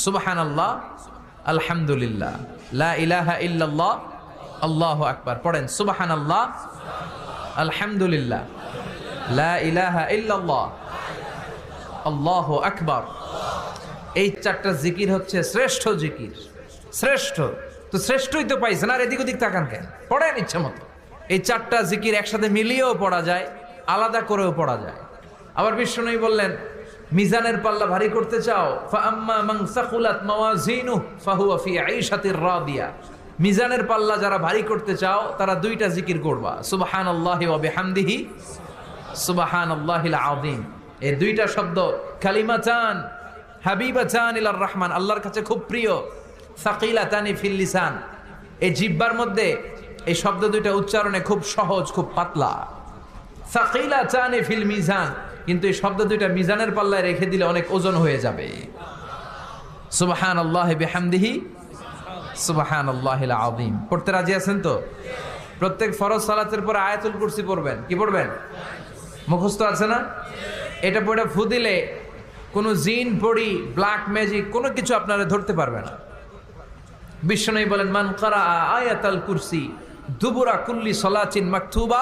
সুবহানাল্লাহ, আলহামদুলিল্লাহ, লা ইলাহা ইল্লাল্লাহ, আল্লাহু আকবার। পড়েন সুবহানাল্লাহ, আলহামদুলিল্লাহ, লা ইলাহা ইল্লাল্লাহ, আল্লাহু আকবার। এই চারটা জিকির হচ্ছে শ্রেষ্ঠ জিকির। শ্রেষ্ঠ তো শ্রেষ্ঠই তো পাইছেন, আর এদিক ওদিক তাকান কেন? পড়েন ইচ্ছা মতো। এই চারটা জিকির একসাথে মিলিয়েও পড়া যায়, আলাদা করেও পড়া যায়। আবার বিশ্বনবী বললেন, মিজানের পাল্লা ভারী করতে চাও, ফাআম্মা মান সাকুলাত মাওয়াজিনুহু ফাহুয়া ফি আইশাতির রাদিয়া। মিজানের পাল্লা যারা ভারী করতে চাও তারা দুইটা জিকির করবা, সুবহানাল্লাহি ওয়া বিহামদিহি, সুবহানাল্লাহিল আযীম। এই দুইটা শব্দ কালিমাতান হাবিবাতান ইলার রহমান, আল্লাহর কাছে খুব প্রিয়। সাকিলাতানি ফিল লিসান, এই জিহ্বার মধ্যে এই শব্দ দুইটা উচ্চারণে খুব সহজ, খুব পাতলা। সাকিলাতানি ফিল মিজান, কিন্তু এই শব্দ দুইটা মিজানের পাল্লায় রেখে দিলে অনেক ওজন হয়ে যাবে। সুবহানাল্লাহি বিহামদিহি, সুবহানাল্লাহিল আযীম। পড়তে রাজি আছেন তো? প্রত্যেক ফরজ সালাতের পর আয়াতুল কুরসি পড়বেন। কি পড়বেন? মুখস্থ আছে না? এটা পড়ে ফু দিলে কোনো জিন পড়ি, ব্ল্যাক ম্যাজিক কোনো কিছু আপনারা ধরতে পারবে না। বিশ্বনবী বলেন, মান কারা আয়াতাল কুরসি দুবুরা কুল্লি সালাতিন মাকতুবা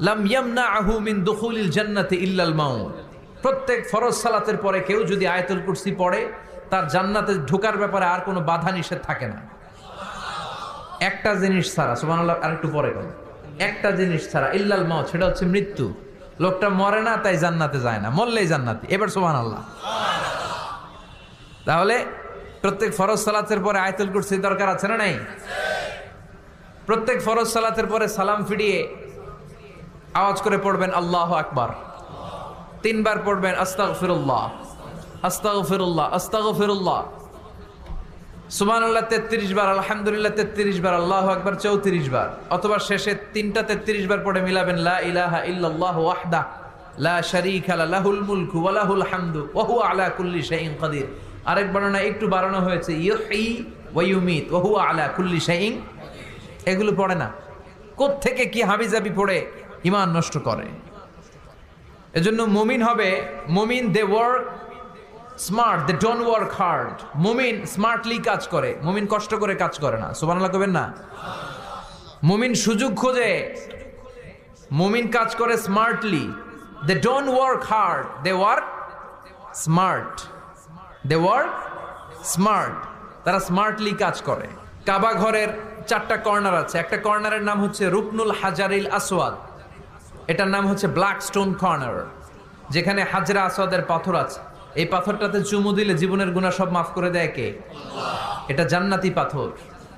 লাম ইয়ামনাহু মিন দুখুলিল জান্নাতি ইল্লাল মাউত। প্রত্যেক ফরজ সালাতের পরে কেউ যদি আয়াতুল কুরসি পড়ে, তার জান্নাতে ঢোকার ব্যাপারে আর কোনো বাধা নিষেধ থাকে না। একটা জিনিস ছাড়া, সুবহানাল্লাহ, আরেকটু পরে বলেন, একটা জিনিস ছাড়া, ইল্লাল মাউত, সেটা হচ্ছে মৃত্যু। লোকটা মরে না তাই জান্নাতে যায় না, মরলেই জান্নাতি। এবার সুবহানাল্লাহ। তাহলে প্রত্যেক ফরজ সালাতের পরে আয়াতুল কুরসি দরকার আছে না নাই? প্রত্যেক ফরজ সালাতের পরে সালাম ফিরিয়ে আওয়াজ করে পড়বেন আল্লাহু আকবার। 3 বার পড়বেন আস্তাগফিরুল্লাহ, আস্তাগফিরুল্লাহ, আস্তাগফিরুল্লাহ। সুবহানাল্লাহ 33 বার, আলহামদুলিল্লাহ 33 বার, আল্লাহু আকবার 34 বার। অথবা শেষে 3টা 33 বার পড়ে মিলাবেন লা ইলাহা ইল্লাল্লাহু ওয়াহদাহু লা শারীকা লাহুল মুলকু ওয়া লাহুল হামদু ওয়া হুয়া আলা কুল্লি শাইইন কাদির। আরেক বর্ণনা একটু বাড়ানো হয়েছে, ইউহয়ী ওয়া ইউমীত ওয়া হুয়া আলা কুল্লি শাইইন। এগুলো পড়ে না, কোত্থেকে কি হাবিজাবি পড়ে ঈমান নষ্ট করে। এজন্য মুমিন হবে, মুমিন they work smart, they don't work hard. মুমিন স্মার্টলি কাজ করে, মুমিন কষ্ট করে কাজ করে না। সুবহানাল্লাহ কবেন না? মুমিন সুযোগ খোঁজে, মুমিন কাজ করে smartly. They don't work hard, they work smart. They work smart, তারা স্মার্টলি কাজ করে। কাবা ঘরের 4টা কর্নার আছে। একটা কর্নারের নাম হচ্ছে রুকনুল হাজারিল আসওয়াদ, এটার নাম হচ্ছে ব্ল্যাক স্টোন কর্নার, যেখানে হাজরা আসওয়াদের পাথর আছে। এই পাথরটাতে চুমু দিলে জীবনের গুনাহ সব মাফ করে দেয় কে? এটা জান্নাতি পাথর।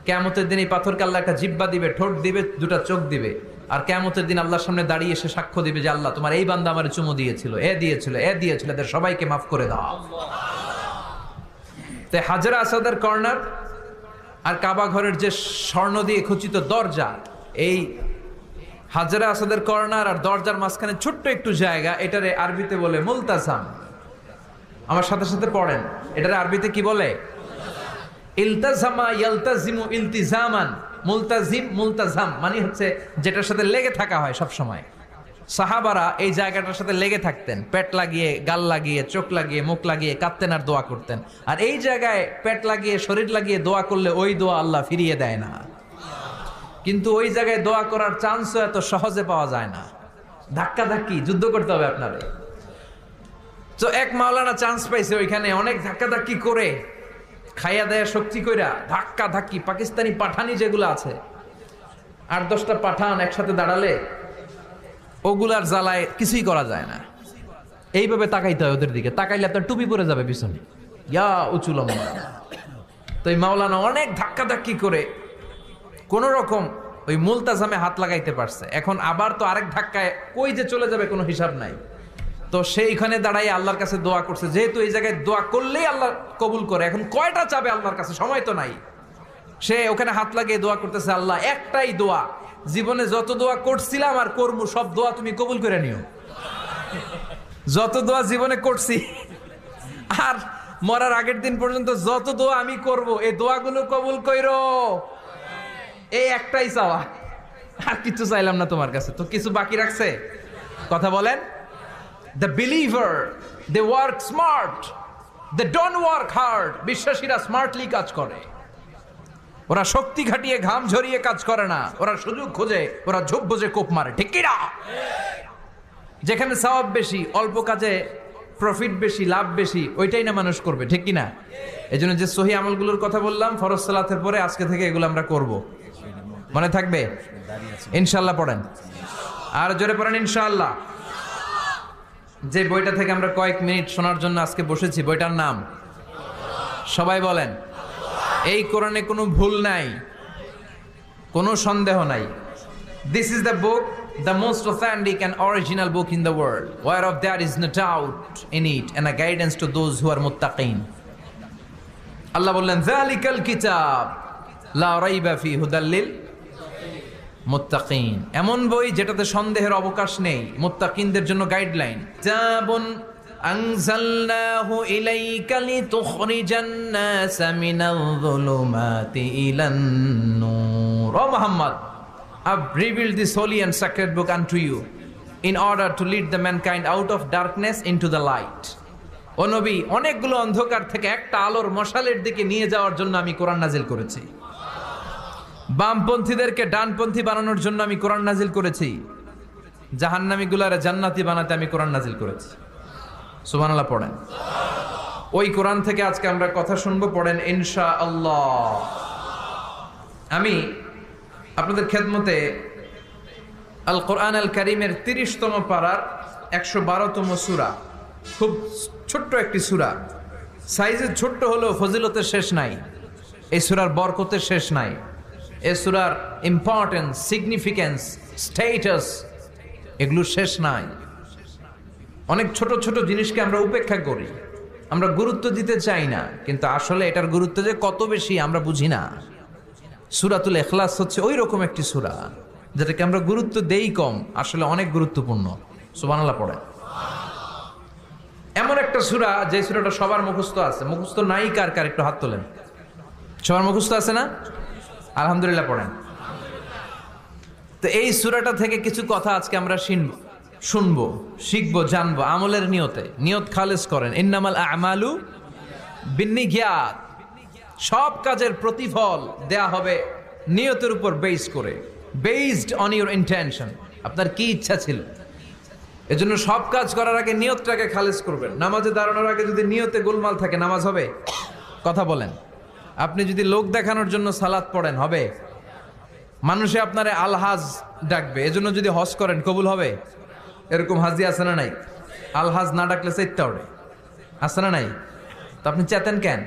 কিয়ামতের দিন এই পাথরকে আল্লাহ একটা জিহ্বা দিবে, ঠোঁট দিবে, 2টা চোখ দিবে। আর কিয়ামতের দিন আল্লাহর সামনে দাঁড়িয়ে এসে সাক্ষ্য দিবে যে আল্লাহ তোমার এই বান্দা আমারে চুমু দিয়েছিল, এ দিয়েছিল, এ দিয়েছিল, এদের সবাইকে মাফ করে দাও। তো হাজরা আসওয়াদের কর্নার আর কাবা ঘরের যে স্বর্ণ দিয়ে খচিত দরজা, এই হাজরা আসওয়াদের কর্নার আর দরজার মাঝখানে ছোট্ট একটু জায়গা, এটারে আরবিতে বলে মুলতাজাম। আমার সাথে সাথে পড়েন, এটারে আরবিতে কি বলে? ইলতাজামা ইয়ালতাজিমু ইলতিজামান। মুলতাজিম, মুলতাজাম মানে হচ্ছে যেটার সাথে লেগে থাকা হয় সব সময়। সাহাবারা এই জায়গাটার সাথে লেগে থাকতেন, পেট লাগিয়ে, গাল লাগিয়ে, চোখ লাগিয়ে, মুখ লাগিয়ে কাঁদতেন আর দোয়া করতেন। আর এই জায়গায় পেট লাগিয়ে, শরীর লাগিয়ে দোয়া করলে ওই দোয়া আল্লাহ ফিরিয়ে দেয় না। কিন্তু ওই জায়গায় দোয়া করার চান্সও এত সহজে পাওয়া যায় না, ধাক্কা ধাক্কি যুদ্ধ করতে হবে আপনারে। তো এক মাওলানা চান্স পাইছে ওইখানে, অনেক ধাক্কা ধাক্কি করে, খাইয়া দেয়া শক্তি কইরা ধাক্কা ধাক্কি। পাকিস্তানি পাঠানি যেগুলো আছে, 8-10টা পাঠান একসাথে দাঁড়ালে ওগুলার জ্বালায় কিছুই করা যায় না। এইভাবে তাকাইতে হয় ওদের দিকে, তাকাইলে আপনার টুপি পরে যাবে পিছনে, ইয়া উঁচু লম্বা। তো এই মাওলানা অনেক ধাক্কা ধাক্কি করে কোন রকম ওই মুলতাজামে হাত লাগাইতে পারছে। এখন আবার তো আরেক ধাক্কায় কই যে চলে যাবে কোনো হিসাব নাই। তো সেইখানে দাঁড়াই আল্লাহর কাছে দোয়া করছে, যেহেতু এই জায়গায় দোয়া করলেই আল্লাহ কবুল করে। এখন কয়টা চাবে আল্লাহর কাছে, সময় তো নাই। সে ওখানে হাত লাগিয়ে দোয়া করতেছে, আল্লাহ একটাই দোয়া, জীবনে যত দোয়া করছিলাম আর করবো সব দোয়া তুমি কবুল করে নিও। যত দোয়া জীবনে করছি আর মরার আগের দিন পর্যন্ত যত দোয়া আমি করব, এই দোয়াগুলো কবুল কইরো। এই একটাই চাওয়া, আর কিছু চাইলাম না তোমার কাছে। তো কিছু বাকি রাখছে? কথা বলেন। The believer, they work smart, they don't work hard. বিশ্বাসীরা স্মার্টলি কাজ করে, ওরা শক্তি খাটিয়ে ঘাম ঝরিয়ে কাজ করে না, ওরা সুযোগ খোঁজে, ওরা ঝোপ বোঝে কোপ মারে। ঠিক কি না? যেখানে সওয়াব বেশি, অল্প কাজে প্রফিট বেশি, লাভ বেশি, ওইটাই না মানুষ করবে। ঠিক কি না? এই জন্য যে সহি আমলগুলোর কথা বললাম ফরজ সালাতের পরে, আজকে থেকে এগুলো আমরা করব। মনে থাকবে? ইনশাআল্লাহ পড়েন, আর জোরে পড়েন ইনশাআল্লাহ। যে বইটা থেকে আমরা কয়েক মিনিট শোনার জন্য আজকে বসেছি, বইটার নাম সবাই বলেন। এই কোরআনে কোনো ভুল নাই, কোনো সন্দেহ নাই। This is the book, the most authentic and original book in the world, whereof there is no doubt in it, and a guidance to those who are muttaqin. Allah বললেন, যালিকাল কিতাব লা রাইবা ফি হুদাল লিল মুত্তাকিন। এমন বই যেটাতে সন্দেহের অবকাশ নেই, মুত্তাকিনদের জন্য গাইডলাইন। কিতাবুন আনজালনাহু ইলাইকা লিতুখরিজান নাসা মিনাল যুলুমাতি ইলান নূর। ও Muhammad, I've revealed this holy and sacred book unto you in order to lead the mankind out of darkness into the light. ও নবী, অনেকগুলো অন্ধকার থেকে একটা আলোর মশালের দিকে নিয়ে যাওয়ার জন্য আমি কোরআন নাজিল করেছি। বামপন্থীদেরকে ডানপন্থী বানানোর জন্য আমি কোরআন নাজিল করেছি। জাহান্নামীগুলারে জান্নাতি বানাতে আমি কোরআন নাজিল করেছি। সুবহানাল্লাহ পড়েন। ওই কোরআন থেকে আজকে আমরা কথা শুনবো, পড়েন ইনশাআল্লাহ। আমি আপনাদের খেদমতে আল কোরআন আল কারীমের 30তম পারার 112তম সূরা, খুব ছোট্ট একটি সূরা। সাইজে ছোট্ট হলেও ফজিলতের শেষ নাই, এই সূরার বরকতের শেষ নাই। এই সূরার ইম্পর্টেন্স, সিগনিফিকেন্স, স্ট্যাটাস, এগুলো শেষ নাই। অনেক ছোট ছোট জিনিসকে আমরা উপেক্ষা করি, আমরা গুরুত্ব দিতে চাই না, কিন্তু আসলে এটার গুরুত্ব যে কত বেশি আমরা বুঝি না। সূরাতুল ইখলাস হচ্ছে ওই রকম একটি সূরা যেটাকে আমরা গুরুত্ব দেই কম, আসলে অনেক গুরুত্বপূর্ণ। সুবহানাল্লাহ পড়েন। এমন একটা সূরা যে সূরাটা সবার মুখস্থ আছে। মুখস্থ নাই কার কার একটু হাত তোলেন। সবার মুখস্থ আছে না? আলহামদুলিল্লাহ পড়েন। তো এই সূরাটা থেকে কিছু কথা আজকে আমরা শুনবো, শিখবো, জানবো আমলের নিয়তে। নিয়ত খালেস করেন। ইন্নামাল আমালু বিন্নিয়াত। সব কাজের প্রতিফল দেয়া হবে নিয়তের উপর বেস করে, বেসড অন ইউর ইন্টেনশন। আপনার কি ইচ্ছা ছিল, এজন্য সব কাজ করার আগে নিয়তটাকে খালেস করবেন। নামাজে দাঁড়ানোর আগে যদি নিয়তে গোলমাল থাকে, নামাজ হবে? কথা বলেন। আপনি যদি লোক দেখানোর জন্য সালাত পড়েন, হবে? মানুষে আপনারে আলহাজ ডাকবে, এজন্য যদি হজ করেন, কবুল হবে? এরকম হাজি আছে না নাই? আলহাজ না ডাকলে চাইতে ওঠে, আছে না নাই? তো আপনি চেতেন কেন?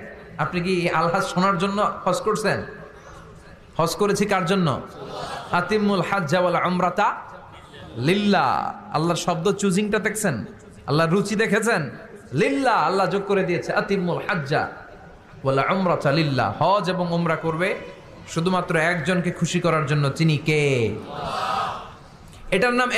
আপনি কি আলহাজ শোনার জন্য হজ করছেন? হজ করেছি কার জন্য? আতিমুল হাজ্জা ওয়াল উমরাতা লিল্লাহ। আল্লাহর শব্দ চুজিংটা দেখছেন? আল্লাহর রুচি দেখেছেন? লিল্লাহ, আল্লাহ যোগ করে দিয়েছে। আতিমুল হাজ্জা ওয়াল উমরাতা লিল্লাহ। হজ এবং উমরা করবে শুধুমাত্র একজনকে খুশি করার জন্য। তিনি কে? এটার নাম